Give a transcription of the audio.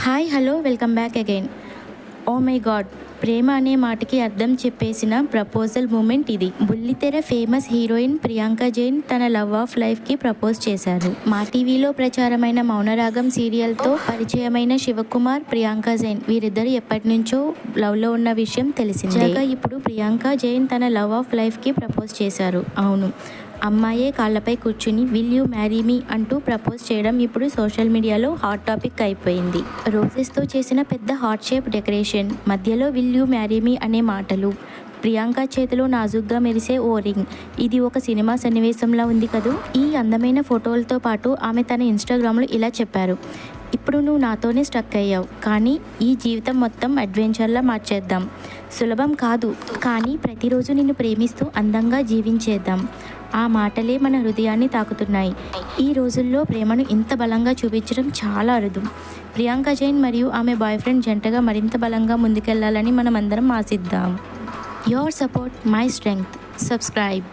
Hi hello welcome back again. Oh my god, ప్రేమ అనే మాటకి అర్థం చెప్పేసిన ప్రపోజల్ మూమెంట్ ఇది. బుల్లితెర ఫేమస్ హీరోయిన్ ప్రియాంక జైన్ తన లవ్ ఆఫ్ లైఫ్కి ప్రపోజ్ చేశారు. మా టీవీలో ప్రచారమైన మౌనరాగం సీరియల్తో పరిచయమైన శివకుమార్, ప్రియాంక జైన్ వీరిద్దరు ఎప్పటి నుంచో లవ్లో ఉన్న విషయం తెలిసిందే. ఇప్పుడు ప్రియాంక జైన్ తన లవ్ ఆఫ్ లైఫ్కి ప్రపోజ్ చేశారు. అవును, అమ్మాయే కాళ్ళపై కూర్చుని విల్ యూ మ్యారీ మీ అంటూ ప్రపోజ్ చేయడం ఇప్పుడు సోషల్ మీడియాలో హాట్ టాపిక్ అయిపోయింది. రోజెస్తో చేసిన పెద్ద హార్ట్ షేప్ డెకరేషన్, మధ్యలో విల్ యూ మ్యారీ మీ అనే మాటలు, ప్రియాంక చేతిలో నాజుగ్గా మెరిసే ఓ రింగ్. ఇది ఒక సినిమా సన్నివేశంలా ఉంది కదూ. ఈ అందమైన ఫోటోలతో పాటు ఆమె తన ఇన్స్టాగ్రామ్లో ఇలా చెప్పారు: ఇప్పుడు నువ్వు నాతోనే స్టక్ అయ్యావు, కానీ ఈ జీవితం మొత్తం అడ్వెంచర్లా మార్చేద్దాం. సులభం కాదు, కానీ ప్రతిరోజు నిన్ను ప్రేమిస్తూ అందంగా జీవించేద్దాం. ఆ మాటలే మన హృదయాన్ని తాకుతున్నాయి. ఈ రోజుల్లో ప్రేమను ఇంత బలంగా చూపించడం చాలా అరుదు. ప్రియాంక జైన్ మరియు ఆమె బాయ్ ఫ్రెండ్ జంటగా మరింత బలంగా ముందుకెళ్లాలని మనం అందరం ఆశిద్దాం. Your support my strength. Subscribe.